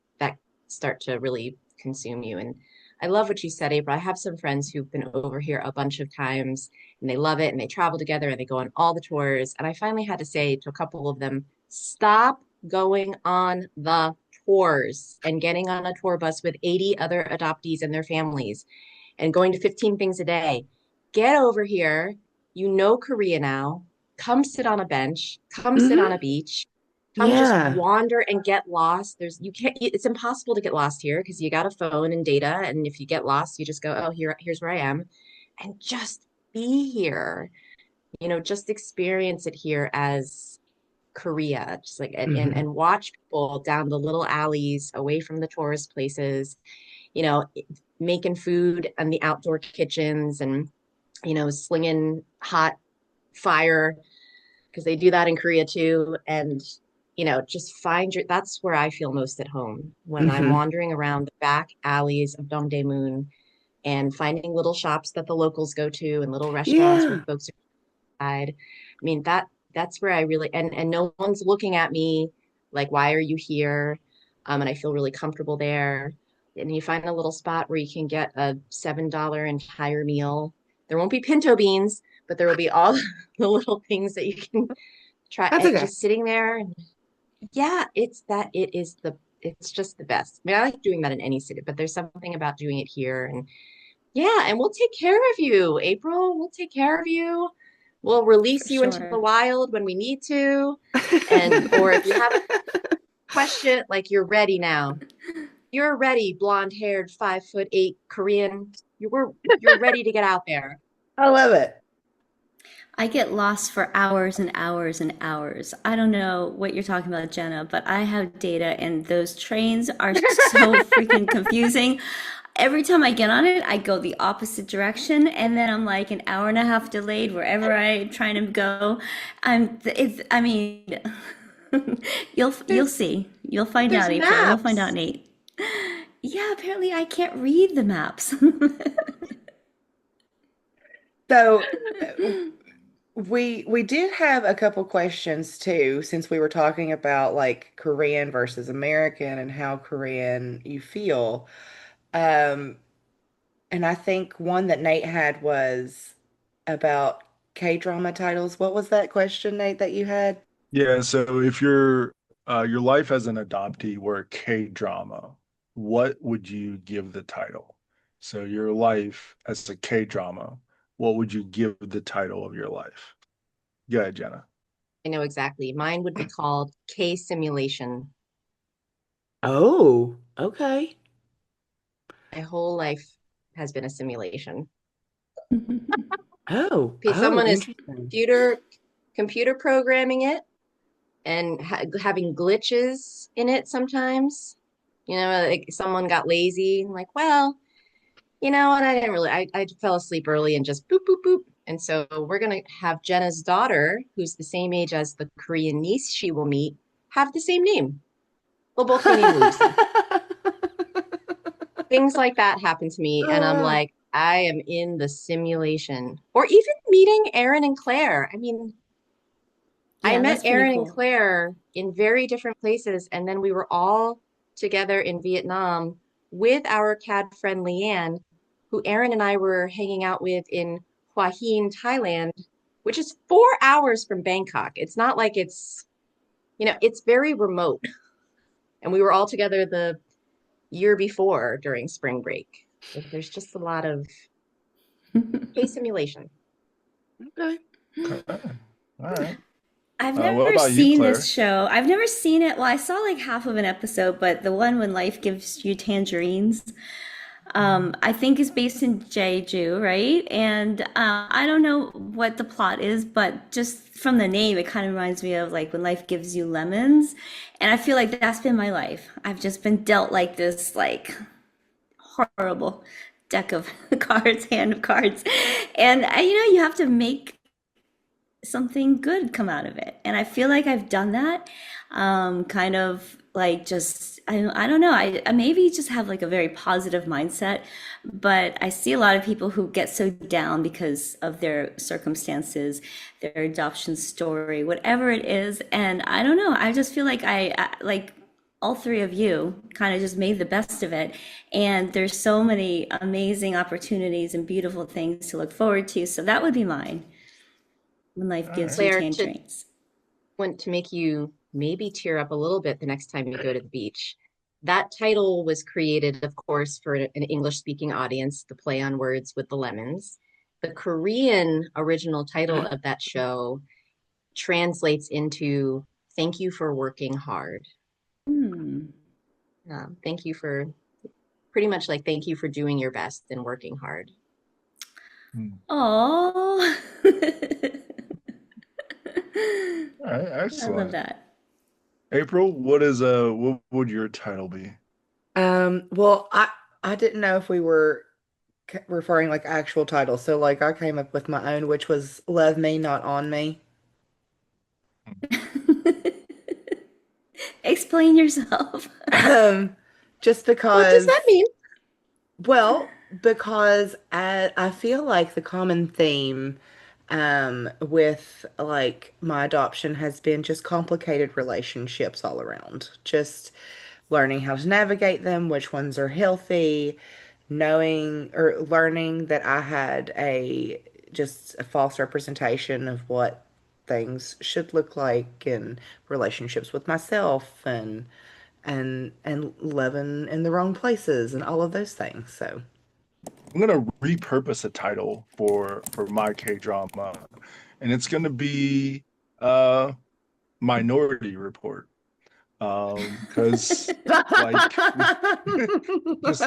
start to really consume you. And I love what you said, April. I have some friends who've been over here a bunch of times and they love it and they travel together and they go on all the tours. And I finally had to say to a couple of them, stop going on the tours and getting on a tour bus with 80 other adoptees and their families and going to 15 things a day. Get over here. You know Korea now. Come sit on a bench. Come sit on Hmm. a beach. Come just Yeah. wander and get lost. You can't, it's impossible to get lost here because you got a phone and data. And if you get lost, you just go, oh, here's where I am. And just be here. Just experience it here as Korea, just like Hmm. and watch people down the little alleys away from the tourist places, you know, making food in the outdoor kitchens and slinging hot fire because they do that in Korea too. And just find that's where I feel most at home when I'm Hmm. wandering around the back alleys of Dongdaemun and finding little shops that the locals go to and little restaurants where Yeah. folks are inside. I mean, that's where I really and no one's looking at me like, why are you here? And I feel really comfortable there. And you find a little spot where you can get a $7 entire meal. There won't be pinto beans, but there will be all the little things that you can try That's and okay. just sitting there. Yeah, it's just the best. I mean, I like doing that in any city, but there's something about doing it here. And yeah, and we'll take care of you, April. We'll take care of you. We'll For release you into the sure. wild when we need to. Or if you have a question, like you're ready now. You're ready, blonde-haired, 5'8" Korean. You're ready to get out there. I love it. I get lost for hours and hours and hours. I don't know what you're talking about, Jenna, but I have data and those trains are so freaking confusing. Every time I get on it, I go the opposite direction, and then I'm like an hour and a half delayed wherever I'm trying to go. I mean, you'll There's see. You'll find there's out, April. You'll find out, maps. Nate. Yeah, apparently I can't read the maps. So we did have a couple questions too, since we were talking about like Korean versus American and how Korean you feel. Um, and I think one that Nate had was about K-drama titles. What was that question, Nate, that you had? Yeah, so if your life as an adoptee were a K-drama, what would you give the title? So your life as a K-drama, what would you give the title of your life? Go ahead, Jenna. I know exactly. Mine would be called K simulation. Oh, okay. My whole life has been a simulation. Oh, Okay, oh, someone is interesting. computer programming it and having glitches in it sometimes. Like someone got lazy, like, well, and I didn't really, I fell asleep early and just boop, boop, boop. And so we're going to have Jenna's daughter, who's the same age as the Korean niece she will meet, have the same name. We'll both be needing lube. Things like that happen to me, and I'm like, I am in the simulation. Or even meeting Aaron and Claire. I mean, I Yeah, met that's pretty Aaron and cool. Claire in very different places, and then we were all together in Vietnam with our CAD friend Leanne, who Aaron and I were hanging out with in Hua Hin, Thailand, which is 4 hours from Bangkok. It's not like it's, it's very remote. And we were all together the year before during spring break. There's just a lot of case simulation. Okay. Okay. All right. I've What never about you, seen Claire? this show. I've never seen it. Well, I saw like half of an episode, but the one when life gives you tangerines, I think is based in Jeju, right? And I don't know what the plot is, but just from the name, it kind of reminds me of like when life gives you lemons. And I feel like that's been my life. I've just been dealt like this, like horrible deck of cards, hand of cards. And you have to make something good come out of it. And I feel like I've done that. Kind of like just, I don't know, I maybe just have like a very positive mindset, but I see a lot of people who get so down because of their circumstances, their adoption story, whatever it is. And I don't know, I just feel like like all three of you kind of just made the best of it. And there's so many amazing opportunities and beautiful things to look forward to. So that would be mine. When life gives you Claire, tangerines. Want to make you maybe tear up a little bit the next time you go to the beach. That title was created, of course, for an English-speaking audience, the play on words with the lemons. The Korean original title of that show translates into "Thank you for working hard." Thank you for, pretty much like thank you for doing your best and working hard. Oh. All right, I excellent. love that. April, what would your title be? Well, I didn't know if we were referring like actual titles. So like I came up with my own, which was Love Me, Not On Me. Explain yourself. Just What because, does that mean? well, because I feel like the common theme with like my adoption has been just complicated relationships all around. Just learning how to navigate them, which ones are healthy, knowing or learning that I had just a false representation of what things should look like in relationships with myself and living in the wrong places and all of those things. So I'm gonna repurpose a title for my K-drama, and it's gonna be Minority Report. Because like just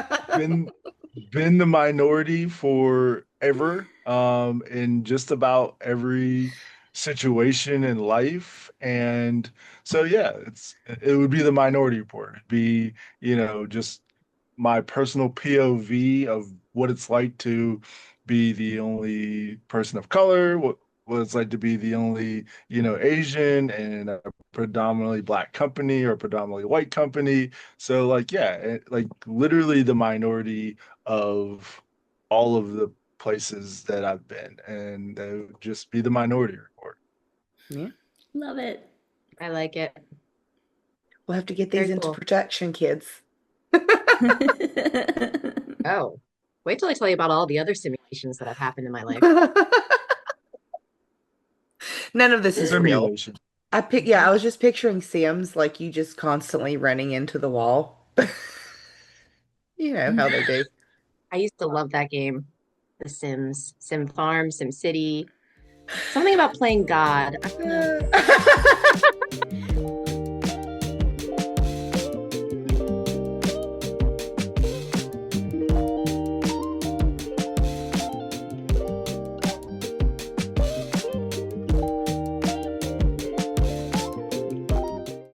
been the minority forever, in just about every situation in life. And so yeah, it would be the Minority Report. It'd be, just my personal POV of what it's like to be the only person of color, what it's like to be the only, Asian in a predominantly black company or predominantly white company. So like, yeah, like literally the minority of all of the places that I've been, and that would just be the Minority Report. yeah, Love it. I like it. we'll have to get Very these into cool. production, kids. Oh, wait till I tell you about all the other simulations that have happened in my life. None of this is real. Simulation. I was just picturing Sims, like you just constantly running into the wall. You know how they do. I used to love that game. The Sims, Sim Farm, Sim City. Something about playing God. I don't know.